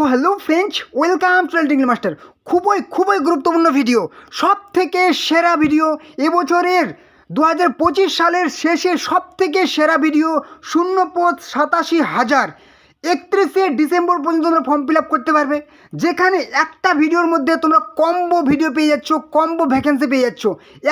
So hello friends, welcome to technical master. খুবই গুরুত্বপূর্ণ video, সব থেকে সেরা ভিডিও এবছরের 2025 সালের শেষে সব থেকে সেরা ভিডিও। শূন্যপদ 87,000। 31শে ডিসেম্বর পর্যন্ত তোমরা ফর্ম ফিল আপ করতে পারবে, যেখানে একটা ভিডিওর মধ্যে তোমরা কম্বো ভিডিও পেয়ে যাচ্ছ, কম্বো ভ্যাকেন্সি পেয়ে যাচ্ছ।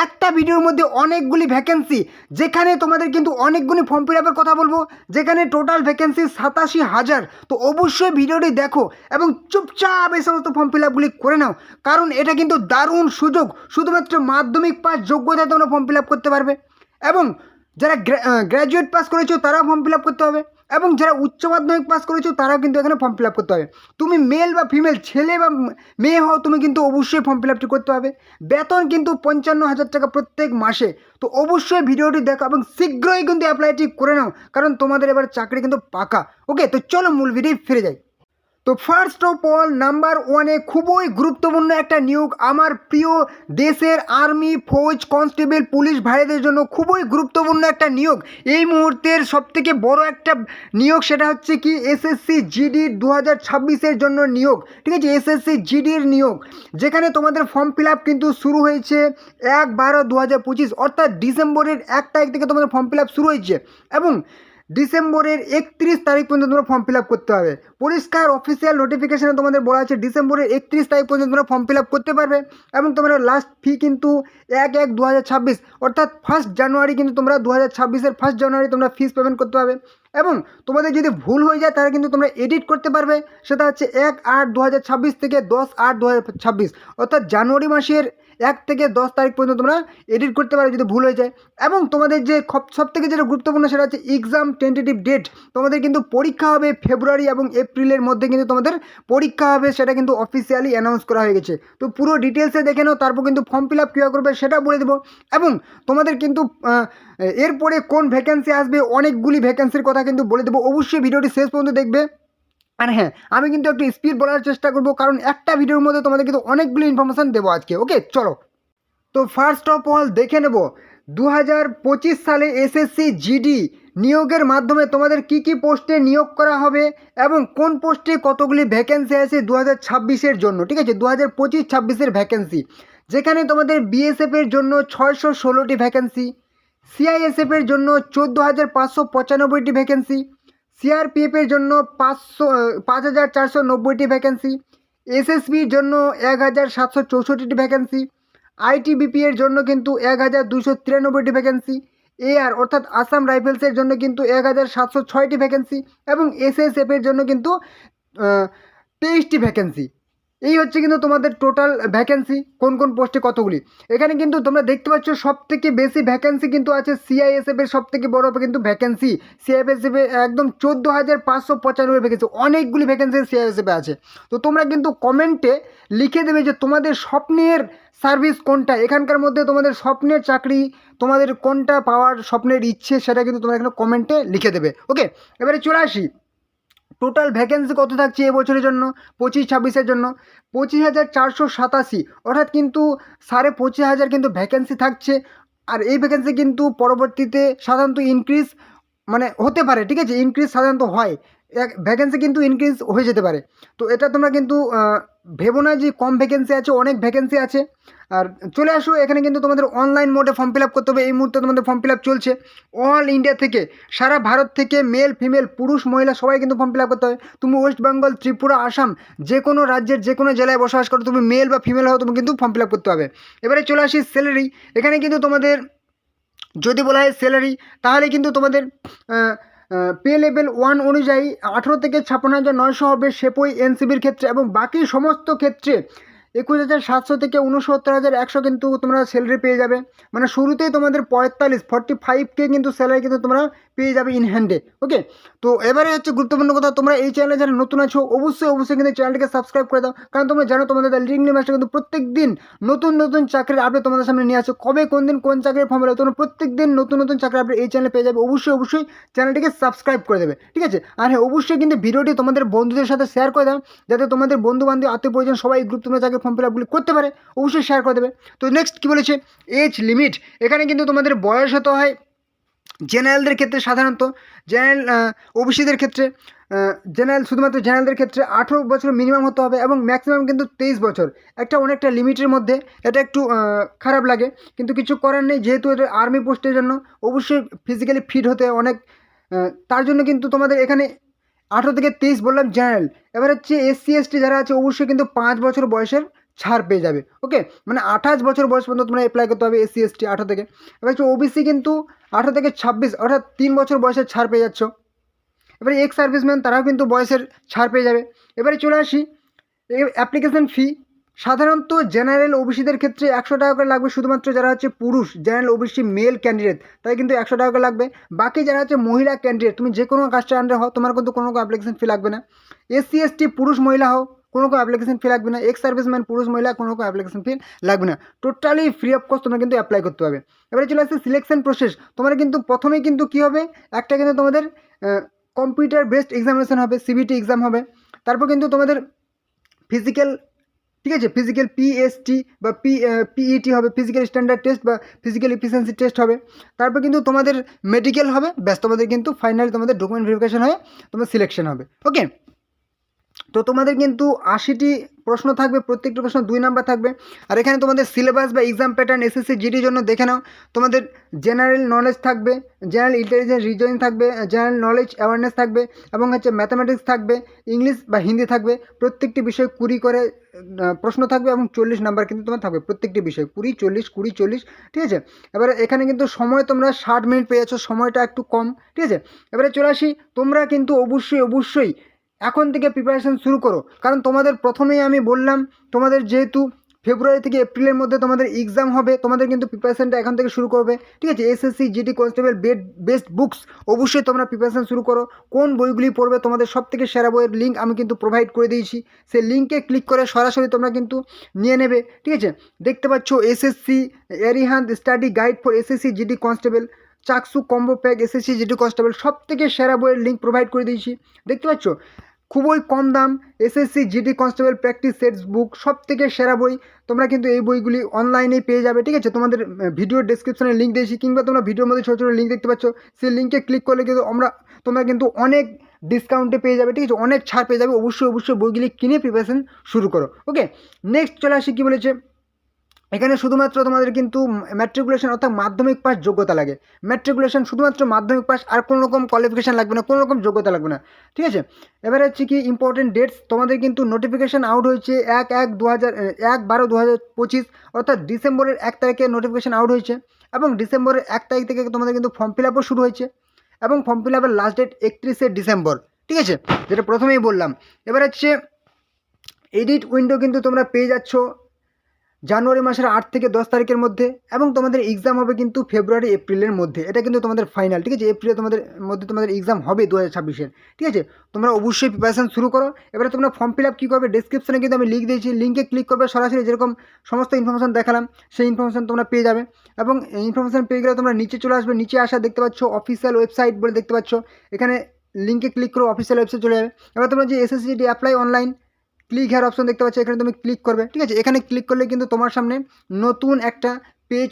একটা ভিডিওর মধ্যে অনেকগুলি ভ্যাকেন্সি, যেখানে তোমাদের কিন্তু অনেকগুলি ফর্ম ফিল আপের কথা বলবো, যেখানে টোটাল ভ্যাকেন্সি 87,000। তো অবশ্যই ভিডিওটি দেখো এবং চুপচাপ এই সমস্ত ফর্ম ফিল আপগুলি করে নাও, কারণ এটা কিন্তু দারুণ সুযোগ। শুধুমাত্র মাধ্যমিক পাস যোগ্যতায় তোমরা ফর্ম ফিল আপ করতে পারবে, এবং যারা গ্র্যাজুয়েট পাস করেছো তারাও ফর্ম ফিল আপ করতে হবে, এবং যারা উচ্চ মাধ্যমিক পাস করেছো তারাও কিন্তু এখানে ফর্ম ফিল আপ করতে হবে। তুমি মেল বা ফিমেল, ছেলে বা মেয়ে হও, তুমি কিন্তু অবশ্যই ফর্ম ফিল আপটি করতে হবে। বেতন কিন্তু 55,000 টাকা প্রত্যেক মাসে। তো অবশ্যই ভিডিওটি দেখো এবং শীঘ্রই কিন্তু অ্যাপ্লাইটি করে নাও, কারণ তোমাদের এবার চাকরি কিন্তু পাকা। ওকে, তো চলো মূল ভিডিও ফিরে যাই। তো ফার্স্ট অফ অল, নাম্বার ওয়ানে খুবই গুরুত্বপূর্ণ একটা নিয়োগ, আমার প্রিয় দেশের আর্মি, ফৌজ, কনস্টেবল, পুলিশ ভাইদের জন্য খুবই গুরুত্বপূর্ণ একটা নিয়োগ। এই মুহূর্তের সবথেকে বড় একটা নিয়োগ, সেটা হচ্ছে কি এসএসসি জিডি 2026-এর জন্য নিয়োগ। ঠিক আছে, এসএসসি জিডির নিয়োগ, যেখানে তোমাদের ফর্ম ফিল আপ কিন্তু শুরু হয়েছে 1/12/2025, অর্থাৎ ডিসেম্বরের 1 তারিখ থেকে তোমাদের ফর্ম ফিল আপ শুরু হয়েছে, এবং ডিসেম্বরের 31 তারিখ পর্যন্ত তোমরা ফর্ম ফিল আপ করতে হবে। পরিষ্কার অফিসিয়াল নোটিফিকেশানে তোমাদের বলা আছে ডিসেম্বরের 31 তারিখ পর্যন্ত তোমরা ফর্ম ফিল আপ করতে পারবে, এবং তোমরা লাস্ট ফি কিন্তু 1/1/2026, অর্থাৎ 1 জানুয়ারি কিন্তু তোমরা 2026-এর 1 জানুয়ারি তোমরা ফিস পেমেন্ট করতে হবে। এবং তোমাদের যদি ভুল হয়ে যায় তাহলে কিন্তু তোমরা এডিট করতে পারবে, সেটা হচ্ছে 1/8/2026 থেকে 10/8/2026, অর্থাৎ জানুয়ারি মাসের 1 থেকে 10 তারিখ পর্যন্ত তোমরা এডিট করতে পারো যদি ভুল হয়ে যায়। এবং তোমাদের যে সব থেকে যেটা গুরুত্বপূর্ণ, সেটা হচ্ছে এক্সাম টেন্টেটিভ ডেট। তোমাদের কিন্তু পরীক্ষা হবে ফেব্রুয়ারি এবং এপ্রিলের মধ্যে কিন্তু তোমাদের পরীক্ষা হবে, সেটা কিন্তু অফিসিয়ালি অ্যানাউন্স করা হয়ে গেছে। তো পুরো ডিটেলসে দেখে নাও, তারপর কিন্তু ফর্ম ফিল আপ কীভাবে করবে সেটা বলে দেবো। এবং তোমাদের কিন্তু এরপরে কোন ভ্যাকেন্সি আসবে, অনেকগুলি ভ্যাকেন্সির কথা কিন্তু বলে দেবো। অবশ্যই ভিডিওটি শেষ পর্যন্ত দেখবে। আর হ্যাঁ, আমি কিন্তু একটু স্পিড বলার চেষ্টা করবো, কারণ একটা ভিডিওর মধ্যে তোমাদের কিন্তু অনেকগুলি ইনফরমেশান দেবো আজকে। ওকে, চলো। তো ফার্স্ট অফ অল দেখে নেব 2025 সালে এসএসসি জিডি নিয়োগের মাধ্যমে তোমাদের কি কি পোস্টে নিয়োগ করা হবে, এবং কোন পোস্টে কতগুলি ভ্যাকেন্সি আছে 2026-এর জন্য। ঠিক আছে, 2025-26-এর ভ্যাকেন্সি, যেখানে তোমাদের বিএসএফের জন্য 616টি ভ্যাকেন্সি, সিআইএসএফের জন্য 14,595টি ভ্যাকেন্সি, সিআরপিএফের জন্য 5,490টি ভ্যাকেন্সি, এসএসবির জন্য 1,764টি ভ্যাকেন্সি, আইটিবিপি এর জন্য কিন্তু 1,293টি ভ্যাকেন্সি, এআর অর্থাৎ আসাম রাইফেলসের জন্য কিন্তু 1,706টি ভ্যাকেন্সি, এবং এসএসএফের জন্য কিন্তু 23টি ভ্যাকেন্সি। এই হচ্ছে কিন্তু তোমাদের টোটাল ভ্যাকেন্সি, কোন কোন পোস্টে কতগুলি। এখানে কিন্তু তোমরা দেখতে পাচ্ছ সব থেকে বেশি ভ্যাকেন্সি কিন্তু আছে সিআইএসএফের, সব থেকে বড় কিন্তু ভ্যাকেন্সি সিআইএসএফে একদম 14,595 ভ্যাকেন্সি, অনেকগুলি ভ্যাকেন্সি সিআইএসএফে আছে। তো তোমরা কিন্তু কমেন্টে লিখে দেবে যে তোমাদের স্বপ্নের সার্ভিস কোনটা, এখানকার মধ্যে তোমাদের স্বপ্নের চাকরি, তোমাদের কোনটা পাওয়ার স্বপ্নের ইচ্ছে, সেটা কিন্তু তোমরা এখানে কমেন্টে লিখে দেবে। ওকে, এবারে চলে আসি টোটাল ভ্যাকেন্সি কত থাকছে এবছরের জন্য, 25-26-এর জন্য 25,487, অর্থাৎ কিন্তু 25,500 কিন্তু ভ্যাকেন্সি থাকছে। আর এই ভ্যাকেন্সি কিন্তু পরবর্তীতে সাধারণত ইনক্রিজ মানে হতে পারে। ঠিক আছে, ইনক্রিজ সাধারণত হয়, ভ্যাকেন্সি কিন্তু ইনক্রিজ হয়ে যেতে পারে। তো এটা তোমরা কিন্তু ভেবো না যে কম ভ্যাকেন্সি আছে, অনেক ভ্যাকেন্সি আছে। আর চলে আসো, এখানে কিন্তু তোমাদের অনলাইন মোডে ফর্ম ফিল আপ করতে হবে। এই মুহূর্তে তোমাদের ফর্ম ফিল আপ চলছে অল ইন্ডিয়া থেকে, সারা ভারত থেকে, মেল ফিমেল পুরুষ মহিলা সবাই কিন্তু ফর্ম ফিল আপ করতে হবে। তুমি ওয়েস্ট বেঙ্গল, ত্রিপুরা, আসাম, যে কোনো রাজ্যের যে কোনো জেলায় বসবাস করো, তুমি মেল বা ফিমেল হও, তুমি কিন্তু ফর্ম ফিল আপ করতে হবে। এবারে চলে আসি স্যালারি। এখানে কিন্তু তোমাদের যদি বলা হয় স্যালারি, তাহলে কিন্তু তোমাদের পে লেভেল 1 অনুযায়ী 18 থেকে 56,900 হবে সেপই এনসিবির ক্ষেত্রে, এবং বাকি সমস্ত ক্ষেত্রে 21,700 থেকে 69,100 কিন্তু তোমরা স্যালারি পেয়ে যাবে। মানে শুরুতেই তোমাদের 45-45K কিন্তু স্যালারি কিন্তু তোমরা পেয়ে যাবে ইন হ্যান্ডে। ওকে, তো এবারে হচ্ছে গুরুত্বপূর্ণ কথা, তোমরা এই চ্যানেলে যারা নতুন আছো অবশ্যই কিন্তু চ্যানেলটিকে সাবস্ক্রাইব করে দাও, কারণ তোমরা জানো তোমাদের লিঙ্কড মাস্টার কিন্তু প্রত্যেক দিন নতুন চাকরির আপডেট তোমাদের সামনে নিয়ে আসে। কবে কোন দিন কোন চাকরির ফর্ম বেরোবে, তোমরা প্রত্যেক দিন নতুন চাকরির আপডেট এই চ্যানেলে পেয়ে যাবে। অবশ্যই চ্যানেলটিকে সাবস্ক্রাইব করে দেবে। ঠিক আছে, আর হ্যাঁ, অবশ্যই কিন্তু ভিডিওটি তোমাদের বন্ধুদের সাথে শেয়ার করে দাও, যাতে তোমাদের বন্ধুবান্ধব, আত্মীয় পরিজন সবাই গ্রুপ তোমরা চাকরির ফর্ম ফিল আপগুলি করতে পারে। অবশ্যই শেয়ার করে দেবে। তো নেক্সট কী বলেছে, এজ লিমিট। এখানে কিন্তু তোমাদের বয়স হতে হয় জেনারেলদের ক্ষেত্রে, সাধারণত জেনারেল ওবিসিদের ক্ষেত্রে জেনারেল, শুধুমাত্র জেনারেলদের ক্ষেত্রে 18 বছর মিনিমাম হতে হবে এবং ম্যাক্সিমাম কিন্তু 23 বছর। একটা অনেকটা লিমিটের মধ্যে, এটা একটু খারাপ লাগে, কিন্তু কিছু করার নেই, যেহেতু এটা আর্মি পোস্টের জন্য অবশ্যই ফিজিক্যালি ফিট হতে অনেক, তার জন্য কিন্তু তোমাদের এখানে 18 থেকে 23 বললাম জেনারেল। এবার হচ্ছে SC ST যারা আছে অবশ্যই কিন্তু 5 বছর বয়সের ছাড় পেয়ে যাবে। ওকে, মানে 28 বছর বয়স পর্যন্ত তোমরা অ্যাপ্লাই করতে হবে SC ST 18 থেকে। এবার হচ্ছে OBC কিন্তু 18 থেকে 26, অর্থাৎ 3 বছর বয়সের ছাড় পেয়ে যাচ্ছ। এবারে এক্স সার্ভিসম্যান তারাও কিন্তু বয়সের ছাড় পেয়ে যাবে। এবারে চলে আসি অ্যাপ্লিকেশন ফি। সাধারণত জেনারেল ওবিসিদের ক্ষেত্রে 100 টাকা করে লাগবে, শুধুমাত্র যারা হচ্ছে পুরুষ জেনারেল ওবিসি মেল ক্যান্ডিডেট তাই কিন্তু 100 টাকা করে লাগবে। বাকি যারা হচ্ছে মহিলা ক্যান্ডিডেট, তুমি যে কোনো কাস্টের আন্ডারে হও, তোমার কিন্তু কোনো অ্যাপ্লিকেশন ফি লাগবে না। SC ST পুরুষ মহিলা হও, কোনো অ্যাপ্লিকেশন ফি লাগবে না। এক্স সার্ভিসম্যান পুরুষ মহিলা, কোনো অ্যাপ্লিকেশন ফি লাগবে না। টোটালি ফ্রি অফ কস্ট তোমরা কিন্তু অ্যাপ্লাই করতে হবে। এবারে চলে আসছে সিলেকশন প্রসেস। তোমার কিন্তু প্রথমেই কিন্তু কী হবে, একটা কিন্তু তোমাদের কম্পিউটার বেসড এক্সামিনেশন হবে, CBT এক্সাম হবে। তারপর কিন্তু তোমাদের ফিজিক্যাল, ঠিক আছে, ফিজিক্যাল PST বা PET হবে, ফিজিক্যাল স্ট্যান্ডার্ড টেস্ট বা ফিজিক্যাল এফিসিয়েন্সি টেস্ট হবে। তারপর কিন্তু তোমাদের মেডিকেল হবে, ব্যাস তোমাদের কিন্তু ফাইনালি তোমাদের ডকুমেন্ট ভেরিফিকেশন হয়ে তোমাদের সিলেকশন হবে। ওকে, তো তোমাদের কিন্তু 80টি প্রশ্ন থাকবে, প্রত্যেকটি প্রশ্ন 2 নাম্বার থাকবে। আর এখানে তোমাদের সিলেবাস বা এক্সাম প্যাটার্ন SSC GDর জন্য দেখে নাও। তোমাদের জেনারেল নলেজ থাকবে, জেনারেল ইন্টেলিজেন্স রিজনিং থাকবে, জেনারেল নলেজ অ্যাওয়ারনেস থাকবে এবং হচ্ছে ম্যাথামেটিক্স থাকবে, ইংলিশ বা হিন্দি থাকবে। প্রত্যেকটি বিষয় 20 করে প্রশ্ন থাকবে এবং 40 নাম্বার কিন্তু তোমার থাকবে প্রত্যেকটি বিষয়, 20 40 20 40, ঠিক আছে। এবারে এখানে কিন্তু সময় তোমরা 60 মিনিট পেয়ে যাচ্ছ, সময়টা একটু কম, ঠিক আছে। এবারে চলে আসি, তোমরা কিন্তু অবশ্যই এখন থেকে প্রিপারেশান শুরু করো, কারণ তোমাদের প্রথমেই আমি বললাম, তোমাদের যেহেতু ফেব্রুয়ারি থেকে এপ্রিলের মধ্যে তোমাদের এক্সাম হবে, তোমাদের কিন্তু প্রিপারেশানটা এখন থেকে শুরু করবে, ঠিক আছে। SSC GD constable best books অবশ্যই তোমরা প্রিপারেশান শুরু করো। কোন বইগুলি পড়বে, তোমাদের সব থেকে সেরা বইয়ের লিঙ্ক আমি কিন্তু প্রোভাইড করে দিয়েছি, সেই লিঙ্কে ক্লিক করে সরাসরি তোমরা কিন্তু নিয়ে নেবে, ঠিক আছে। দেখতে পাচ্ছ SSC Arihant study guide for SSC GD constable, চাকসু combo pack SSC GD constable, সব থেকে সেরা বইয়ের লিঙ্ক প্রোভাইড করে দিয়েছি, দেখতে পাচ্ছ। খুবই কম দাম, SSC GD constable practice sets book, সব থেকে সেরা বই। তোমরা কিন্তু এই বইগুলি অনলাইনেই পেয়ে যাবে, ঠিক আছে। তোমাদের ভিডিওর ডেসক্রিপশনে লিঙ্ক দিয়েছি, কিংবা তোমরা ভিডিওর মধ্যে ছোটো ছোটো লিঙ্ক দেখতে পাচ্ছ, সেই লিঙ্কে ক্লিক করলে কিন্তু তোমরা কিন্তু অনেক ডিসকাউন্টে পেয়ে যাবে, ঠিক আছে, অনেক ছাড় পেয়ে যাবে। অবশ্যই বইগুলি কিনে প্রিপারেশন শুরু করো। ওকে, নেক্সট চলে আসি, কী বলেছে এখানে, শুধুমাত্র তোমাদের কিন্তু ম্যাট্রিকুলেশন অর্থাৎ মাধ্যমিক পাস যোগ্যতা লাগে। ম্যাট্রিকুলেশন শুধুমাত্র মাধ্যমিক পাস, আর কোনো রকম কোয়ালিফিকেশান লাগবে না, কোনো রকম যোগ্যতা লাগবে না, ঠিক আছে। এবারে হচ্ছে কি ইম্পর্টেন্ট ডেটস, তোমাদের কিন্তু নোটিফিকেশান আউট হয়েছে 1/12/2025, অর্থাৎ ডিসেম্বরের 1 তারিখে নোটিফিকেশান আউট হয়েছে, এবং ডিসেম্বরের 1 তারিখ থেকে তোমাদের কিন্তু ফর্ম ফিল আপও শুরু হয়েছে, এবং ফর্ম ফিল আপের লাস্ট ডেট 31শে ডিসেম্বর, ঠিক আছে, যেটা প্রথমেই বললাম। এবার হচ্ছে এডিট উইন্ডো কিন্তু তোমরা পেয়ে যাচ্ছ জানুয়ারি মাসের 8 থেকে 10 তারিখের মধ্যে, এবং তোমাদের এক্সাম হবে কিন্তু ফেব্রুয়ারি এপ্রিলের মধ্যে, এটা কিন্তু তোমাদের ফাইনাল, ঠিক আছে। এপ্রিলে তোমাদের এক্সাম হবে 2026-এর, ঠিক আছে। তোমরা অবশ্যই প্রিপারেশান শুরু করো। এবারে তোমরা ফর্ম ফিল আপ কী করবে, ডেসক্রিপশনে কিন্তু আমি লিঙ্ক দিয়েছি, লিঙ্কে ক্লিক করবে, সরাসরি যেরকম সমস্ত ইনফরমেশান দেখালাম সেই ইনফরমেশান তোমরা পেয়ে যাবে। এবং এই ইনফরমেশান পেয়ে গেলে তোমরা নিচে চলে আসবে, নিচে আসা দেখতে পাচ্ছ অফিসিয়াল ওয়েবসাইট বলে দেখতে পাচ্ছ, এখানে লিঙ্কে ক্লিক করো, অফিসিয়াল ওয়েবসাইট চলে যাবে। এবার তোমরা যে SSC GD apply online click here option দেখতে পাচ্ছ, এখানে তুমি ক্লিক করবে, ঠিক আছে। এখানে ক্লিক করলে কিন্তু তোমার সামনে নতুন একটা পেজ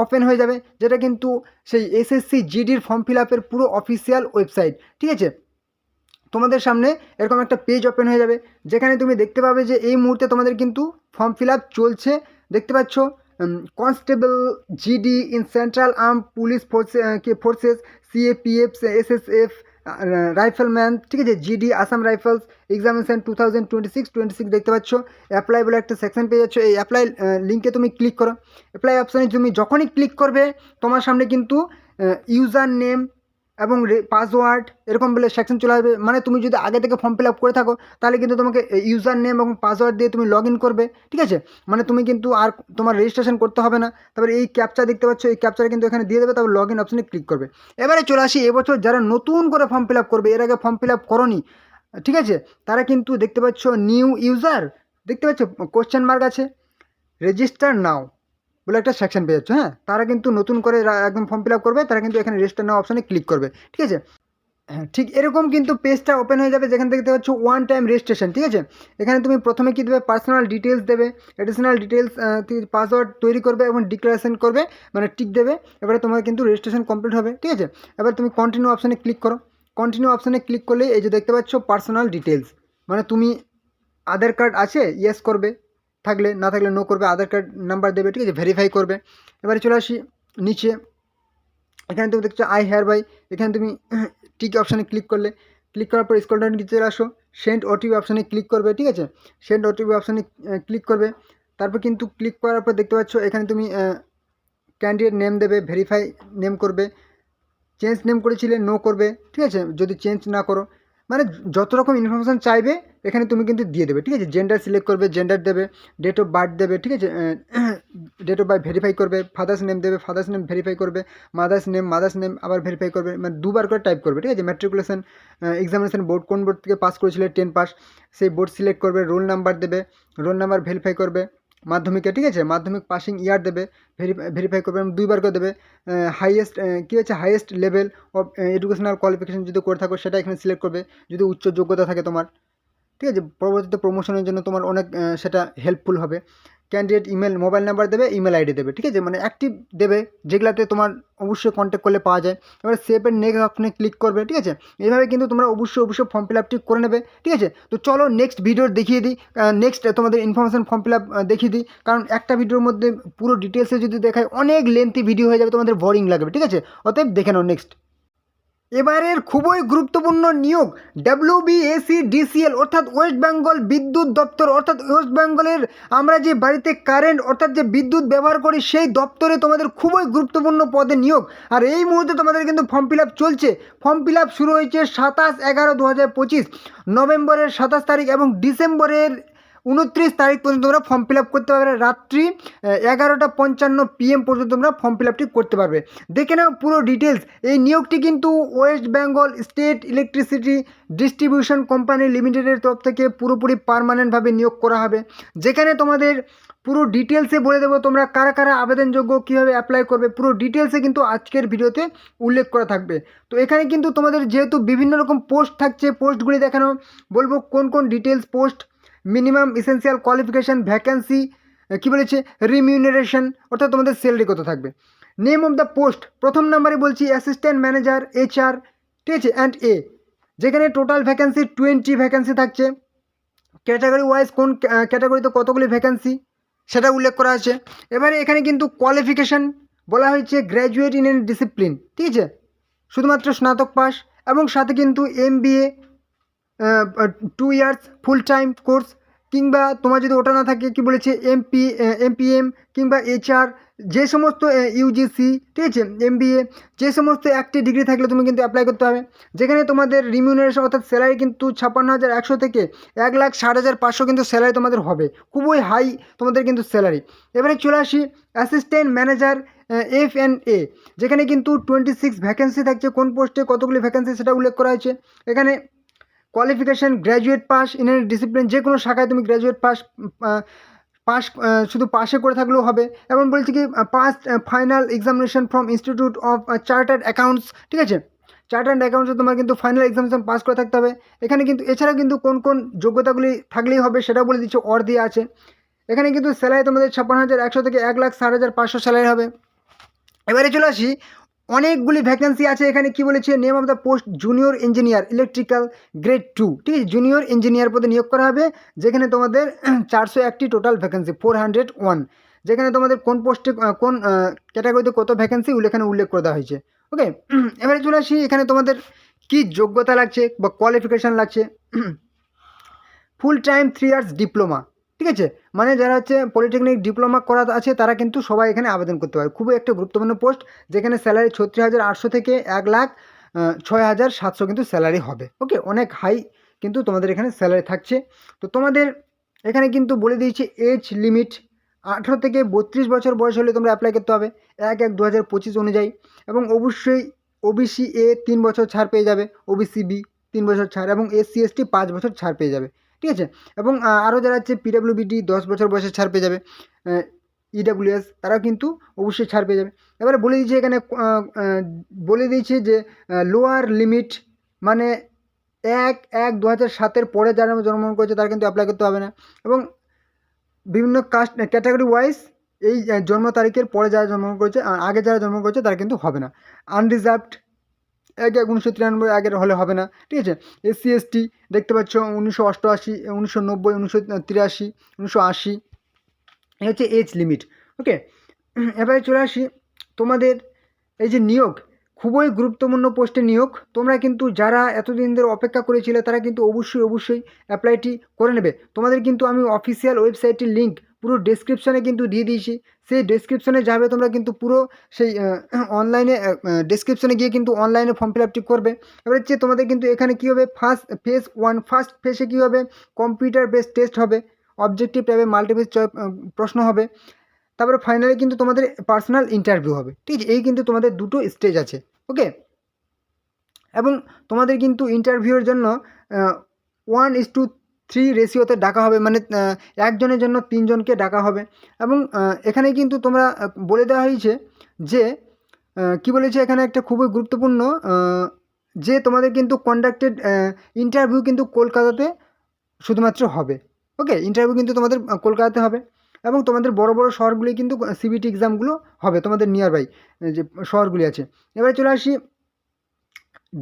ওপেন হয়ে যাবে, যেটা কিন্তু সেই SSC GDর ফর্ম ফিল আপের পুরো অফিসিয়াল ওয়েবসাইট, ঠিক আছে। তোমাদের সামনে এরকম একটা পেজ ওপেন হয়ে যাবে, যেখানে তুমি দেখতে পাবে যে এই মুহূর্তে তোমাদের কিন্তু ফর্ম ফিল আপ চলছে, দেখতে পাচ্ছ। Constable GD in central arm police forces, CAPF, SSF, rifleman, ঠিক আছে, GD আসাম রাইফেলস এক্সামিনেশন 2026 দেখতে পাচ্ছ। অ্যাপ্লাই বলে একটা সেকশন পেয়ে যাচ্ছ, এই অ্যাপ্লাই লিঙ্কে তুমি ক্লিক করো। অ্যাপ্লাই অপশানে তুমি যখনই ক্লিক করবে, তোমার সামনে কিন্তু ইউজার নেম এবং পাসওয়ার্ড এরকম বলে সেকশন চলে আসবে। মানে তুমি যদি আগে থেকে ফর্ম ফিল আপ করে থাকো, তাহলে কিন্তু তোমাকে ইউজার নেম এবং পাসওয়ার্ড দিয়ে তুমি লগ ইন করবে, ঠিক আছে। মানে তুমি কিন্তু আর তোমার রেজিস্ট্রেশন করতে হবে না। তারপরে এই ক্যাপচা দেখতে পাচ্ছ, এই ক্যাপচাটা কিন্তু এখানে দিয়ে দেবে, তারপর লগ ইন অপশানে ক্লিক করবে। এবারে চলে আসি, এবছর যারা নতুন করে ফর্ম ফিল আপ করবে, এর আগে ফর্ম ফিল আপ করোনি, ঠিক আছে, তারা কিন্তু দেখতে পাচ্ছ নিউ ইউজার, দেখতে পাচ্ছ কোশ্চেন মার্ক আছে, রেজিস্টার নাও বলে একটা সেকশন পেয়ে যাচ্ছ। হ্যাঁ, তারা কিন্তু নতুন করে একদম ফর্ম ফিল আপ করবে, তারা কিন্তু এখানে রেজিস্টার নাও অপশানে ক্লিক করবে, ঠিক আছে। হ্যাঁ, ঠিক এরকম কিন্তু পেজটা ওপেন হয়ে যাবে, যেখান থেকে দেখতে পাচ্ছ ওয়ান টাইম রেজিস্ট্রেশন, ঠিক আছে। এখানে তুমি প্রথমে কী দেবে, পার্সোনাল ডিটেলস দেবে, অ্যাডিশনাল ডিটেলস, পাসওয়ার্ড তৈরি করবে এবং ডিক্লারেশন করবে, মানে টিক দেবে। এবারে তোমার কিন্তু রেজিস্ট্রেশন কমপ্লিট হবে, ঠিক আছে। এবার তুমি কন্টিনিউ অপশানে ক্লিক করো। কন্টিনিউ অপশানে ক্লিক করলে এই যে দেখতে পাচ্ছ পার্সোনাল ডিটেলস, মানে তুমি আধার কার্ড আছে ইয়েস করবে, থাকলে না থাকলে নো করবে, আধার কার্ড নাম্বার দেবে, ঠিক আছে, ভেরিফাই করবে। এবারে চলে আসি নিচে, এখানে তুমি দেখছো আই হেয়ার বাই, এখানে তুমি টিক অপশানে ক্লিক করলে, ক্লিক করার পর স্ক্রল ডাউন নিচে চলে আসো, সেন্ড ওটিপি অপশানে ক্লিক করবে, ঠিক আছে, সেন্ড ওটিপি অপশানে ক্লিক করবে। তারপর কিন্তু ক্লিক করার পর দেখতে পাচ্ছ এখানে তুমি ক্যান্ডিডেট নেম দেবে, ভেরিফাই নেম করবে, চেঞ্জ নেম করেছিলে নো করবে, ঠিক আছে, যদি চেঞ্জ না করো, মানে যত রকম ইনফরমেশান চাইবে এখানে তুমি কিন্তু দিয়ে দেবে, ঠিক আছে, জেন্ডার সিলেক্ট করবে, জেন্ডার দেবে, ডেট অফ বার্থ দেবে, ঠিক আছে, ডেট অফ বার্থ ভেরিফাই করবে, ফাদার্স নেম দেবে, ফাদার্স নেম ভেরিফাই করবে, মাদার্স নেম আবার ভেরিফাই করবে, মানে দুবার করে টাইপ করবে, ঠিক আছে, ম্যাট্রিকুলেশন এক্সামিনেশন বোর্ড কোন বোর্ড থেকে পাস করেছিলে, 10 পাস, সেই বোর্ড সিলেক্ট করবে, রোল নাম্বার দেবে, রোল নাম্বার ভেরিফাই করবে, মাধ্যমিকে, ঠিক আছে, মাধ্যমিক পাসিং ইয়ার দেবে, ভেরিফাই করবে, দুইবার করে দেবে, হাইয়েস্ট কী হচ্ছে highest level of educational qualification যদি করে থাকো সেটা এখানে সিলেক্ট করবে, যদি উচ্চ যোগ্যতা থাকে তোমার, ঠিক আছে, পরবর্তীতে প্রমোশনের জন্য তোমার অনেক সেটা হেল্পফুল হবে। ক্যান্ডিডেট ইমেল মোবাইল নাম্বার দেবে, ইমেল আইডি দেবে, ঠিক আছে, মানে অ্যাক্টিভ দেবে যেগুলাতে তোমার অবশ্যই কন্ট্যাক্ট করলে পাওয়া যায়। এবার সেভ এন্ড নেক্সট অপশনে ক্লিক করবে, ঠিক আছে, এইভাবে কিন্তু তোমরা অবশ্যই ফর্ম ফিল আপটি করে নেবে, ঠিক আছে। তো চলো নেক্সট ভিডিও দেখিয়ে দিই, নেক্সট তোমাদের ইনফরমেশন ফর্ম ফিল আপ দেখিয়ে দিই, কারণ একটা ভিডিওর মধ্যে পুরো ডিটেলসে যদি দেখায় অনেক লেন্থি ভিডিও হয়ে যাবে, তোমাদের বোরিং লাগবে, ঠিক আছে, অতএব দেখে নাও নেক্সট। এবারের খুবই গুরুত্বপূর্ণ নিয়োগ WBSEDCL অর্থাৎ ওয়েস্ট বেঙ্গল বিদ্যুৎ দপ্তর, অর্থাৎ ওয়েস্ট বেঙ্গলের আমরা যে বাড়িতে কারেন্ট অর্থাৎ যে বিদ্যুৎ ব্যবহার করি সেই দপ্তরে তোমাদের খুবই গুরুত্বপূর্ণ পদে নিয়োগ। আর এই মুহূর্তে তোমাদের কিন্তু ফর্ম ফিল আপ চলছে, ফর্ম ফিল আপ শুরু হয়েছে 27/11/2025, নভেম্বরের 27 তারিখ এবং ডিসেম্বরের 29 তারিখ পর্যন্ত তোমরা ফর্ম ফিল আপ করতে পারবে, রাত্রি 11:55 PM পর্যন্ত তোমরা ফর্ম ফিল আপটি করতে পারবে। দেখে নাও পুরো ডিটেলস। এই নিয়োগটি কিন্তু West Bengal state electricity distribution company লিমিটেডের তরফ থেকে পুরোপুরি পার্মানেন্টভাবে নিয়োগ করা হবে, যেখানে তোমাদের পুরো ডিটেলসে বলে দেবো তোমরা কারা কারা আবেদনযোগ্য, কীভাবে অ্যাপ্লাই করবে, পুরো ডিটেলসে কিন্তু আজকের ভিডিওতে উল্লেখ করা থাকবে। তো এখানে কিন্তু তোমাদের যেহেতু বিভিন্ন রকম পোস্ট থাকছে, পোস্টগুলি দেখানো বলবো কোন কোন details post, minimum essential qualification, vacancy, কী বলেছে, রিমিউনারেশন অর্থাৎ তোমাদের স্যালারি কত থাকবে। নেম অফ দ্য পোস্ট প্রথম নাম্বারে বলছি অ্যাসিস্ট্যান্ট ম্যানেজার HR, ঠিক আছে, অ্যান্ড যেখানে টোটাল ভ্যাকেন্সি 20 ভ্যাকেন্সি থাকছে। ক্যাটাগরি ওয়াইজ কোন ক্যাটাগরিতে কতগুলি ভ্যাকেন্সি সেটা উল্লেখ করা আছে। এবারে এখানে কিন্তু কোয়ালিফিকেশান বলা হয়েছে গ্র্যাজুয়েট ইন এনি ডিসিপ্লিন, ঠিক আছে, শুধুমাত্র স্নাতক পাস, এবং সাথে কিন্তু MBA 2 years full time course, কিংবা তোমার যদি ওটা না থাকে কি বলেছে MPM কিংবা HR, যে সমস্ত UGC, ঠিক আছে, MBA, যে সমস্ত একটি ডিগ্রি থাকলে তুমি কিন্তু অ্যাপ্লাই করতে হবে। যেখানে তোমাদের রিমিউনারেশন অর্থাৎ স্যালারি কিন্তু 56,100 থেকে 1,60,500 কিন্তু স্যালারি তোমাদের হবে, খুবই হাই তোমাদের কিন্তু স্যালারি। এবারে চলে আসি অ্যাসিস্ট্যান্ট ম্যানেজার FNA, যেখানে কিন্তু 26 ভ্যাকেন্সি থাকছে, কোন পোস্টে কতগুলি ভ্যাকেন্সি সেটা উল্লেখ করা হয়েছে। এখানে qualification graduate pass in any discipline, যে কোনো শাখায় তুমি গ্র্যাজুয়েট পাস শুধু পাশে করে থাকলেও হবে, এবং বলছি কি pass final examination from institute of chartered accounts, ঠিক আছে, চার্টার্ড অ্যাকাউন্টসে তোমার কিন্তু ফাইনাল এক্সামিনেশন পাস করে থাকতে হবে। এখানে কিন্তু এছাড়া কিন্তু কোন কোন যোগ্যতাগুলি থাকলেই হবে সেটা বলে দিচ্ছে, দিয়ে আছে। এখানে কিন্তু স্যালারি তোমাদের 56,100 থেকে 1,60,500 স্যালারি হবে। এবারে চলে আসি, অনেকগুলি ভ্যাকেন্সি আছে এখানে, কি বলেছে, name of the post junior engineer electrical grade 2, ঠিক আছে, জুনিয়র ইঞ্জিনিয়ার পদে নিয়োগ করা হবে, যেখানে তোমাদের 401টি টোটাল ভ্যাকেন্সি 401, যেখানে তোমাদের কোন পোস্টে কোন ক্যাটাগরিতে কত ভ্যাকেন্সি এখানে উল্লেখ করে দেওয়া হয়েছে। ওকে, এবারে চলে আসি, এখানে তোমাদের কি যোগ্যতা লাগছে বা কোয়ালিফিকেশান লাগছে। ফুল টাইম 3 ইয়ার্স ডিপ্লোমা, ঠিক আছে, মানে যারা হচ্ছে পলিটেকনিক ডিপ্লোমা করা আছে তারা কিন্তু সবাই এখানে আবেদন করতে পারে। খুবই একটা গুরুত্বপূর্ণ পোস্ট, যেখানে স্যালারি 36,800 থেকে 1,06,700 কিন্তু স্যালারি হবে। ওকে, অনেক হাই কিন্তু তোমাদের এখানে স্যালারি থাকছে। তো তোমাদের এখানে কিন্তু বলে দিয়েছে এজ লিমিট 18 থেকে 32 বছর বয়স হলে তোমরা অ্যাপ্লাই করতে হবে 1/1/2025 অনুযায়ী, এবং অবশ্যই OBC A 3 বছর ছাড় পেয়ে যাবে, OBC B 3 বছর ছাড়, এবং SC ST 5 বছর ছাড় পেয়ে যাবে, ঠিক আছে, এবং আরও যারা হচ্ছে PWBD 10 বছর বয়সে ছাড় পেয়ে যাবে, EWS তারাও কিন্তু অবশ্যই ছাড় পেয়ে যাবে। এবারে বলে দিয়েছে এখানে বলে দিয়েছে যে লোয়ার লিমিট মানে 1/1/2007 পরে যারা জন্মগ্রহণ করেছে তারা কিন্তু অ্যাপ্লাই করতে হবে না, এবং বিভিন্ন কাস্ট ক্যাটাগরি ওয়াইজ এই জন্ম তারিখের পরে যারা জন্মগ্রহণ করেছে, আগে যারা জন্মগ্রহণ করেছে তারা কিন্তু হবে না। আনরিজার্ভড এক 1993 আগের হলে হবে না, ঠিক আছে। SC ST দেখতে পাচ্ছ 1988, 1990, 1983, 1980, এই হচ্ছে এজ লিমিট। ওকে, এবারে চলে আসি তোমাদের এই যে নিয়োগ, খুবই গুরুত্বপূর্ণ পোস্টে নিয়োগ। তোমরা কিন্তু যারা এতদিন ধরে অপেক্ষা করেছিলে তারা কিন্তু অবশ্যই অ্যাপ্লাইটি করে নেবে। তোমাদের কিন্তু আমি অফিসিয়াল ওয়েবসাইটের লিঙ্ক পুরো ডেসক্রিপশানে কিন্তু দিয়ে দিয়েছি। সেই ডেসক্রিপশানে যাবে তোমরা কিন্তু পুরো সেই অনলাইনে ডেসক্রিপশানে গিয়ে কিন্তু অনলাইনে ফর্ম ফিল আপটি করবে। এবার হচ্ছে তোমাদের কিন্তু এখানে কী হবে, ফার্স্ট ফেজে কী হবে, কম্পিউটার বেসড টেস্ট হবে, অবজেক্টিভ টাইপের মাল্টিপল চয়েস প্রশ্ন হবে, তারপরে ফাইনালি কিন্তু তোমাদের পার্সোনাল ইন্টারভিউ হবে, ঠিক আছে। এই কিন্তু তোমাদের দুটো স্টেজ আছে। ওকে, এবং তোমাদের কিন্তু ইন্টারভিউয়ের জন্য 1:3 রেশিওতে ডাকা হবে, মানে একজনের জন্য 3 জনকে ডাকা হবে। এবং এখানে কিন্তু তোমরা বলে দেওয়া হয়েছে যে কি বলেছে এখানে একটা খুবই গুরুত্বপূর্ণ, যে তোমাদের কিন্তু কন্ডাক্টেড ইন্টারভিউ কিন্তু কলকাতাতে শুধুমাত্র হবে। ওকে, ইন্টারভিউ কিন্তু তোমাদের কলকাতাতে হবে, এবং তোমাদের বড় বড় শহরগুলি কিন্তু CBT এক্সামগুলো হবে তোমাদের নিয়ার বাই যে শহরগুলি আছে। এবারে চলে আসি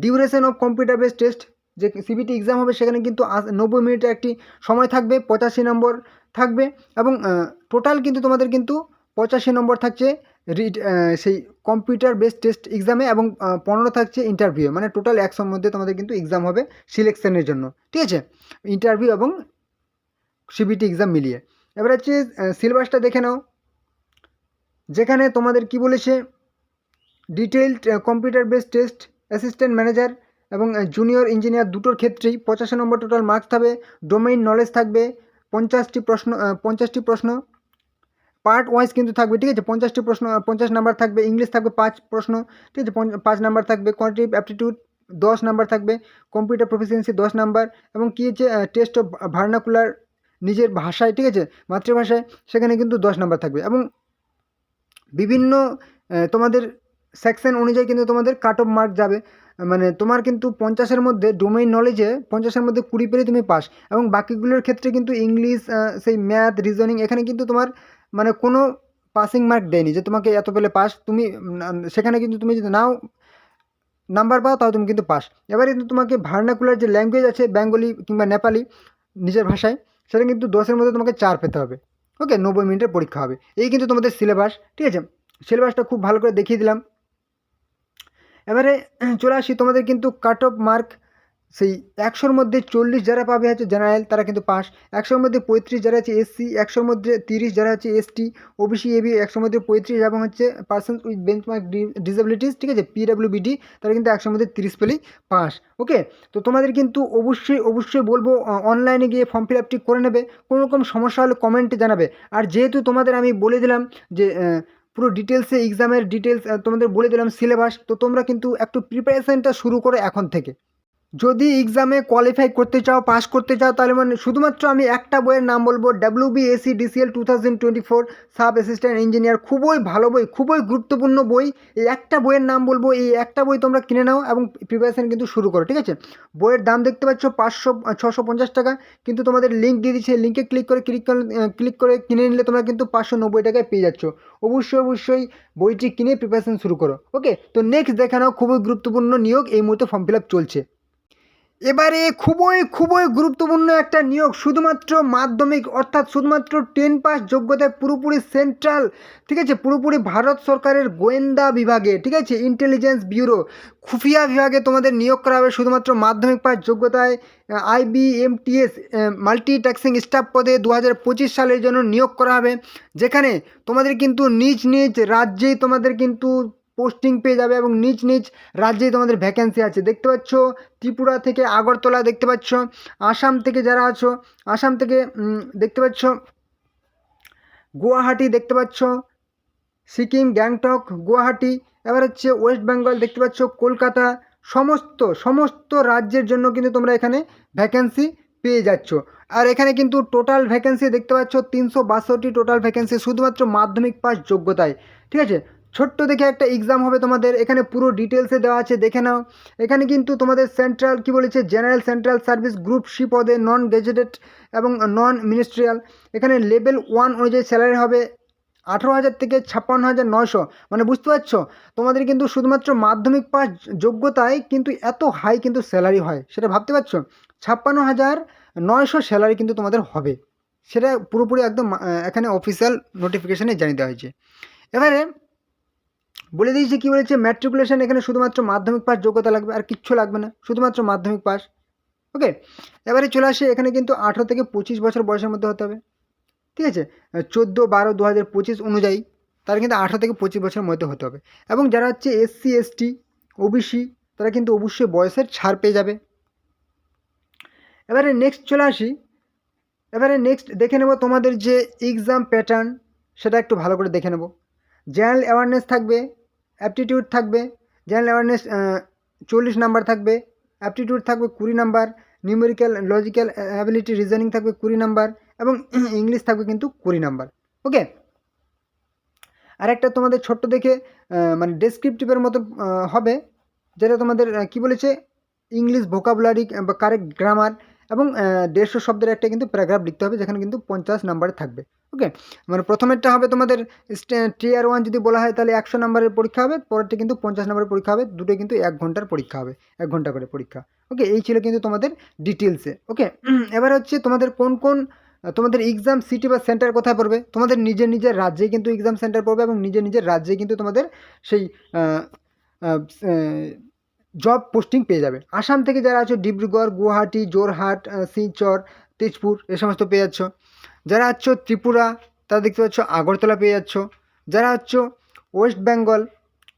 duration of computer based test, যে CBT এক্সাম হবে সেখানে কিন্তু 90 মিনিটের একটি সময় থাকবে, 85 নম্বর থাকবে, এবং টোটাল কিন্তু তোমাদের কিন্তু 85 নম্বর থাকছে সেই কম্পিউটার বেসড টেস্ট এক্সামে, এবং 15 থাকছে ইন্টারভিউ, মানে টোটাল 100-র মধ্যে তোমাদের কিন্তু এক্সাম হবে সিলেকশনের জন্য, ঠিক আছে, ইন্টারভিউ এবং CBT এক্সাম মিলিয়ে। এবার হচ্ছে সিলেবাসটা দেখে নাও, যেখানে তোমাদের কি বলেছে, detailed computer based test assistant manager এবং জুনিয়র ইঞ্জিনিয়ার দুটোর ক্ষেত্রেই 85 নম্বর টোটাল মার্কস থাকবে, ডোমেইন নলেজ থাকবে 50টি প্রশ্ন পার্ট ওয়াইজ কিন্তু থাকবে, ঠিক আছে। 50টি প্রশ্ন 50 নাম্বার থাকবে, ইংলিশ থাকবে 5 প্রশ্ন, ঠিক আছে, 5 নাম্বার থাকবে, কোয়ান্টিটিভ অ্যাপটিটিউড 10 নাম্বার থাকবে, কম্পিউটার প্রফিসিয়েন্সি 10 নাম্বার, এবং কী হচ্ছে টেস্ট অফ ভার্নাকুলার নিজের ভাষায়, ঠিক আছে, মাতৃভাষায়, সেখানে কিন্তু 10 নাম্বার থাকবে। এবং বিভিন্ন তোমাদের সেকশন অনুযায়ী কিন্তু তোমাদের কাট অফ মার্ক যাবে, মানে তোমার কিন্তু 50-এর মধ্যে ডোমেইন নলেজে 50-এর মধ্যে 20 পেলে তুমি পাস, এবং বাকিগুলোর ক্ষেত্রে কিন্তু ইংলিশ, সেই ম্যাথ, রিজনিং, এখানে কিন্তু তোমার মানে কোনো পাসিং মার্ক দেয়নি যে তোমাকে এত পেলে পাস, তুমি সেখানে কিন্তু তুমি যদি নাও নাম্বার পাও তাও তুমি কিন্তু পাস। এবারে কিন্তু তোমাকে ভার্নাকুলার যে ল্যাঙ্গুয়েজ আছে, বেঙ্গলি কিংবা নেপালি নিজের ভাষায়, সেটা কিন্তু 10-এর মধ্যে তোমাকে 4 পেতে হবে। ওকে, 90 মিনিটের পরীক্ষা হবে। এই কিন্তু তোমাদের সিলেবাস, ঠিক আছে। সিলেবাসটা খুব ভালো করে দেখিয়ে দিলাম। এবারে চলে আসি, তোমাদের কিন্তু কাট অফ মার্ক সেই 100-র মধ্যে 40 যারা পাবে হচ্ছে জেনারেল, তারা কিন্তু পাস। 100-র মধ্যে 35 যারা হচ্ছে SC, 100-র মধ্যে 30 যারা হচ্ছে ST, OBC, AB, 100-র মধ্যে 35, এবং হচ্ছে পার্সন উইথ বেঞ্চমার্ক ডিসেবিলিটিস, ঠিক আছে, PWBD, তারা কিন্তু 100-র মধ্যে 30 পেলেই পাস। ওকে, তো তোমাদের কিন্তু অবশ্যই বলবো অনলাইনে গিয়ে ফর্ম ফিল আপটি করে নেবে। কোনো রকম সমস্যা হলে কমেন্টে জানাবে। আর যেহেতু তোমাদের আমি বলে দিলাম যে পুরো ডিটেলসে এক্সামের ডিটেলস তোমাদের বলে দিলাম, সিলেবাস, তো তোমরা কিন্তু একটু প্রিপারেশানটা শুরু করো এখন থেকে। যদি এক্সামে কোয়ালিফাই করতে চাও, পাস করতে চাও, তাহলে মানে শুধুমাত্র আমি একটা বইয়ের নাম বলবো, WBSc-DCL 2024 সাব অ্যাসিস্ট্যান্ট ইঞ্জিনিয়ার। খুবই ভালো বই, খুবই গুরুত্বপূর্ণ বই। এই একটা বইয়ের নাম বলবো, এই একটা বই তোমরা কিনে নাও এবং প্রিপারেশান কিন্তু শুরু করো, ঠিক আছে। বইয়ের দাম দেখতে পাচ্ছ 650 টাকা, কিন্তু তোমাদের লিঙ্ক দিয়ে দিচ্ছে, লিঙ্কে ক্লিক করে কিনে নিলে তোমরা কিন্তু 590 টাকায় পেয়ে যাচ্ছ। অবশ্যই বইটি কিনে প্রিপারেশান শুরু করো। ওকে, তো নেক্সট দেখে নাও, খুবই গুরুত্বপূর্ণ নিয়োগ, এই মুহূর্তে ফর্ম ফিল আপ চলছে। এবারে খুবই গুরুত্বপূর্ণ একটা নিয়োগ, শুধুমাত্র মাধ্যমিক অর্থাৎ শুধুমাত্র 10 পাস যোগ্যতায়, পুরোপুরি সেন্ট্রাল, ঠিক আছে, পুরোপুরি ভারত সরকারের গোয়েন্দা বিভাগে, ঠিক আছে, ইন্টেলিজেন্স ব্যুরো খুফিয়া বিভাগে তোমাদের নিয়োগ করা হবে শুধুমাত্র মাধ্যমিক পাস যোগ্যতায়। IBMTS মাল্টিটাস্কিং স্টাফ পদে 2025 সালের জন্য নিয়োগ করা হবে, যেখানে তোমাদের কিন্তু নিজ রাজ্যেই তোমাদের কিন্তু পোস্টিং পেয়ে যাবে, এবং নিজ রাজ্যেই তোমাদের ভ্যাকেন্সি আছে। দেখতে পাচ্ছ ত্রিপুরা থেকে আগরতলা দেখতে পাচ্ছ, আসাম থেকে যারা আছো, আসাম থেকে দেখতে পাচ্ছ গুয়াহাটি দেখতে পাচ্ছ, সিকিম, গ্যাংটক, গুয়াহাটি, এবার হচ্ছে ওয়েস্ট বেঙ্গল দেখতে পাচ্ছ, কলকাতা, সমস্ত রাজ্যের জন্য কিন্তু তোমরা এখানে ভ্যাকেন্সি পেয়ে যাচ্ছ। আর এখানে কিন্তু টোটাল ভ্যাকেন্সি দেখতে পাচ্ছ 362টি টোটাল ভ্যাকেন্সি শুধুমাত্র মাধ্যমিক পাস যোগ্যতায়, ঠিক আছে। ছোট্ট দেখে একটা এক্সাম হবে তোমাদের, এখানে পুরো ডিটেলসে দেওয়া আছে, দেখে নাও। এখানে কিন্তু তোমাদের সেন্ট্রাল কি বলেছে, general central service group C পদে, নন গেজেটেড এবং নন মিনিস্ট্রিয়াল, এখানে লেভেল 1 অনুযায়ী স্যালারি হবে 18,000 থেকে 56,900, মানে বুঝতে পারছো তোমাদের কিন্তু শুধুমাত্র মাধ্যমিক পাস যোগ্যতায় কিন্তু এত হাই কিন্তু স্যালারি হয়, সেটা ভাবতে পারছো। 56,900 স্যালারি কিন্তু তোমাদের হবে, সেটা পুরোপুরি একদম এখানে অফিসিয়াল নোটিফিকেশানে জানিয়ে দেওয়া হয়েছে। এবারে বলে দিয়েছি কী বলেছে, ম্যাট্রিকুলেশন এখানে শুধুমাত্র মাধ্যমিক পাস যোগ্যতা লাগবে, আর কিচ্ছু লাগবে না, শুধুমাত্র মাধ্যমিক পাস। ওকে, এবারে চলে আসে এখানে কিন্তু 18 থেকে 25 বছর বয়সের মধ্যে হতে হবে, ঠিক আছে। 14/12/2025 অনুযায়ী তারা কিন্তু 18 থেকে 25 বছরের মধ্যে হতে হবে। এবং যারা হচ্ছে SC ST OBC তারা কিন্তু অবশ্যই বয়সের ছাড় পেয়ে যাবে। এবারে নেক্সট চলে আসি, এবারে নেক্সট দেখে নেব তোমাদের যে এক্সাম প্যাটার্ন, সেটা একটু ভালো করে দেখে নেব। জেনারেল অ্যাওয়ারনেস থাকবে, অ্যাপটিটিউড থাকবে। জেনারেল অ্যাওয়ারনেস 40 নাম্বার থাকবে, অ্যাপটিটিউড থাকবে 20 number, numerical logical ability reasoning থাকবে 20 নাম্বার, এবং ইংলিশ থাকবে কিন্তু 20 নাম্বার। ওকে, আরেকটা তোমাদের ছোট্ট দেখে মানে ডেসক্রিপটিভের মতো হবে, যেটা তোমাদের কি বলেছে, ইংলিশ ভোকাবুলারি বা কারেক্ট গ্রামার, এবং 150 শব্দের একটা কিন্তু প্যারাগ্রাফ লিখতে হবে, যেখানে কিন্তু 50 নাম্বারে থাকবে। ওকে, মানে প্রথমেরটা হবে তোমাদের টিয়ার 1 যদি বলা হয় তাহলে 100 নাম্বারের পরীক্ষা হবে, পরেরটা কিন্তু 50 নাম্বারের পরীক্ষা হবে, দুটোই কিন্তু 1 ঘন্টার পরীক্ষা হবে, 1 ঘন্টা করে পরীক্ষা। ওকে, এই ছিল কিন্তু তোমাদের ডিটেলসে। ওকে, এবার হচ্ছে তোমাদের কোন কোন তোমাদের এক্সাম সিটি বা সেন্টার কোথায় পড়বে, তোমাদের নিজের নিজের রাজ্যেই কিন্তু এক্সাম সেন্টার পড়বে, এবং নিজের নিজের রাজ্যেই কিন্তু তোমাদের সেই জব পোস্টিং পেয়ে যাবে। আসাম থেকে যারা আছো ডিব্রুগড়, গুয়াহাটি, যোরহাট, শিলচর, তেজপুর এ সমস্ত পেয়ে যাচ্ছ। যারা আছো ত্রিপুরা তারা দেখতে পাচ্ছ আগরতলা পেয়ে যাচ্ছ। যারা হচ্ছে ওয়েস্ট বেঙ্গল,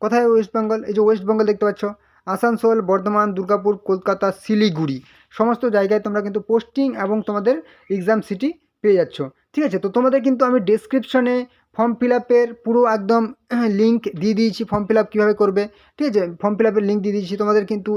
কোথায় ওয়েস্ট বেঙ্গল, এই যে ওয়েস্ট বেঙ্গল দেখতে পাচ্ছ, আসানসোল, বর্ধমান, দুর্গাপুর, কলকাতা, শিলিগুড়ি সমস্ত জায়গায় তোমরা কিন্তু পোস্টিং এবং তোমাদের এক্সাম সিটি পেয়ে যাচ্ছ। ঠিক আছে, তো তোমাদের কিন্তু আমি ডেসক্রিপশনে ফর্ম ফিল আপের পুরো একদম লিঙ্ক দিয়ে দিয়েছি, ফর্ম ফিল আপ কীভাবে করবে, ঠিক আছে, ফর্ম ফিল আপের লিঙ্ক দিয়ে দিয়েছি। তোমাদের কিন্তু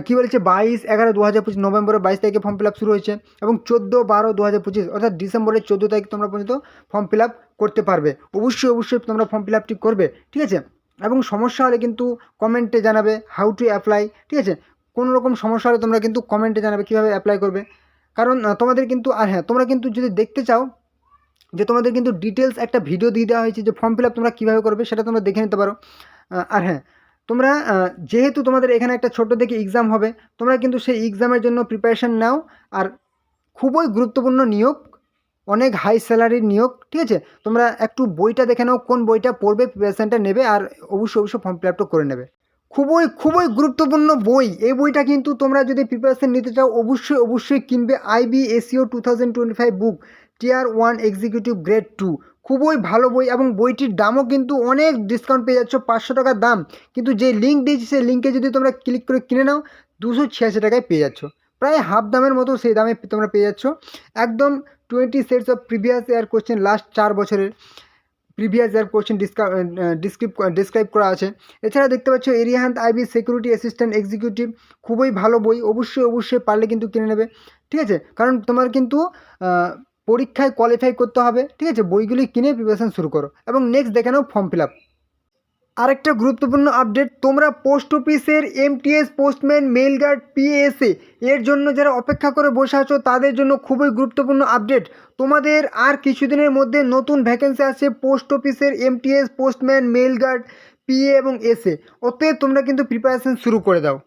কী বলেছে 22/11/2025 নভেম্বরের 22 তারিখে ফর্ম ফিল আপ শুরু হয়েছে, এবং 14/12/2025 অর্থাৎ ডিসেম্বরের 14 তারিখ তোমরা পর্যন্ত ফর্ম ফিল আপ করতে পারবে। অবশ্যই অবশ্যই তোমরা ফর্ম ফিল আপটি করবে, ঠিক আছে। এবং সমস্যা হলে কিন্তু কমেন্টে জানাবে হাউ টু অ্যাপ্লাই, ঠিক আছে। কোনো রকম সমস্যা হলে তোমরা কিন্তু কমেন্টে জানাবে কীভাবে অ্যাপ্লাই করবে, কারণ তোমাদের কিন্তু, আর হ্যাঁ তোমরা কিন্তু যদি দেখতে চাও যে তোমাদের কিন্তু ডিটেলস একটা ভিডিও দিয়ে দেওয়া হয়েছে যে ফর্ম ফিল আপ তোমরা কীভাবে করবে, সেটা তোমরা দেখে নিতে পারো। আর হ্যাঁ তোমরা যেহেতু তোমাদের এখানে একটা ছোট্ট দেখে এক্সাম হবে, তোমরা কিন্তু সেই এক্সামের জন্য প্রিপারেশান নাও। আর খুবই গুরুত্বপূর্ণ নিয়োগ, অনেক হাই স্যালারির নিয়োগ, ঠিক আছে। তোমরা একটু বইটা দেখে নাও, কোন বইটা পড়বে, প্রিপারেশানটা নেবে, আর অবশ্যই অবশ্যই ফর্ম ফিল আপটা করে নেবে। খুবই খুবই গুরুত্বপূর্ণ বই এই বইটা, কিন্তু তোমরা যদি প্রিপারেশান নিতে চাও অবশ্যই অবশ্যই কিনবে। IB SEO 2025 বুক টিয়ার 1 এক্সিকিউটিভ গ্রেড 2, খুবই ভালো বই, এবং বইটির দামও কিন্তু অনেক ডিসকাউন্ট পেয়ে যাচ্ছ, 500 টাকার দাম, কিন্তু যে লিঙ্ক দিয়েছি সেই লিঙ্কে যদি তোমরা ক্লিক করে কিনে নাও 286 টাকায় পেয়ে যাচ্ছ, প্রায় হাফ দামের মতো সেই দামে তোমরা পেয়ে যাচ্ছ। একদম 20 sets of previous year question, last 4 বছরের প্রিভিয়াস ইয়ার কোশ্চেন ডিসক্রাইব করা আছে। এছাড়া দেখতে পাচ্ছ এরিহান্ত IB সিকিউরিটি অ্যাসিস্ট্যান্ট এক্সিকিউটিভ, খুবই ভালো বই, অবশ্যই অবশ্যই পারলে কিন্তু কিনে নেবে, ঠিক আছে। কারণ তোমার কিন্তু পরীক্ষায় কোয়ালিফাই করতে হবে, ঠিক আছে। বইগুলি কিনে প্রিপারেশান শুরু করো। এবং নেক্সট দেখে নাও ফর্ম ফিল আপ। আরেকটা গুরুত্বপূর্ণ আপডেট, তোমরা পোস্ট অফিসের MTS postman, mail guard, PASA এর জন্য যারা অপেক্ষা করে বসে আছো তাদের জন্য খুবই গুরুত্বপূর্ণ আপডেট। তোমাদের আর কিছুদিনের মধ্যে নতুন ভ্যাকেন্সি আছে পোস্ট অফিসের MTS postman, mail guard, PA এবং SA। অতএব তোমরা কিন্তু প্রিপারেশান শুরু করে দাও,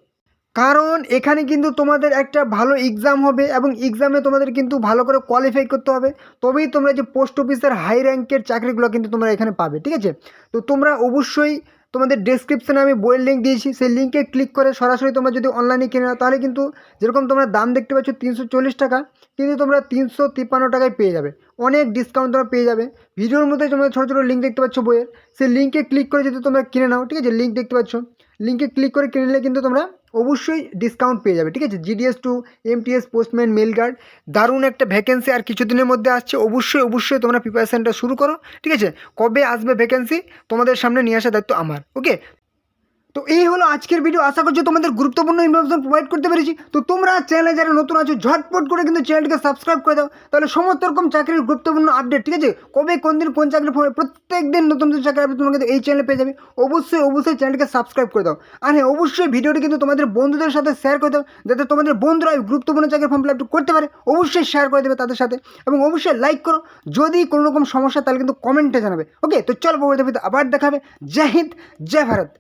কারণ এখানে কিন্তু তোমাদের একটা ভালো এক্সাম হবে, এবং এক্সামে তোমাদের কিন্তু ভালো করে কোয়ালিফাই করতে হবে, তবেই তোমরা যে পোস্ট অফিসের হাই র্যাঙ্কের চাকরিগুলো কিন্তু তোমরা এখানে পাবে, ঠিক আছে। তো তোমরা অবশ্যই তোমাদের ডেসক্রিপশানে আমি বইয়ের লিঙ্ক দিয়েছি, সেই লিঙ্কে ক্লিক করে সরাসরি তোমরা যদি অনলাইনে কিনে নাও তাহলে কিন্তু যেরকম তোমরা দাম দেখতে পাচ্ছ 340 টাকা, কিন্তু তোমরা 353 টাকায় পেয়ে যাবে, অনেক ডিসকাউন্ট তোমরা পেয়ে যাবে। ভিডিওর মধ্যে তোমরা ছোটো ছোটো লিঙ্ক দেখতে পাচ্ছ বইয়ের, সেই লিঙ্কে ক্লিক করে যদি তোমরা কিনে নাও, ঠিক আছে, লিঙ্ক দেখতে পাচ্ছ, লিঙ্কে ক্লিক করে কিনে নিলে কিন্তু তোমরা অবশ্যই ডিসকাউন্ট পেয়ে যাবে, ঠিক আছে। GDS 2 MTS postman, mail guard, দারুণ একটা ভ্যাকেন্সি আর কিছুদিনের মধ্যে আসছে, অবশ্যই অবশ্যই তোমরা প্রিপারেশানটা শুরু করো, ঠিক আছে। কবে আসবে ভ্যাকেন্সি তোমাদের সামনে নিয়ে আসার দায়িত্ব আমার, ওকে। তো তো এই হলো আজকের ভিডিও। আশা করছি তোমাদের গুরুত্বপূর্ণ ইনফরমেশন প্রোভাইড করতে পেরেছি। তো তোমরা চ্যানেলে যারা নতুন আছো ঝটপট করে কিন্তু চ্যানেলটিকে সাবস্ক্রাইব করে দাও, তাহলে সমস্ত রকম চাকরির গুরুত্বপূর্ণ আপডেট, ঠিক আছে, কবে কোন দিন কোন চাকরি প্রত্যেক দিন নতুন নতুন চাকরি আপডেট তোমরা কিন্তু এই চ্যানেলে পেয়ে যাবে। অবশ্যই চ্যানেলটিকে সাবস্ক্রাইব করে দাও। আর হ্যাঁ, অবশ্যই ভিডিওটি কিন্তু তোমাদের বন্ধুদের সাথে শেয়ার করে দাও, যাতে তোমাদের বন্ধুরা এই গুরুত্বপূর্ণ চাকরির ফর্ম ফিল আপ করতে পারে। অবশ্যই শেয়ার করে দেবে তাদের সাথে, এবং অবশ্যই লাইক করো। যদি কোনো রকম সমস্যা তাহলে কিন্তু কমেন্টে জানাবে। ওকে, তো চলো পরবর্তী ভিডিওতে আবার দেখাবে। জয় হিন্দ, জয় ভারত।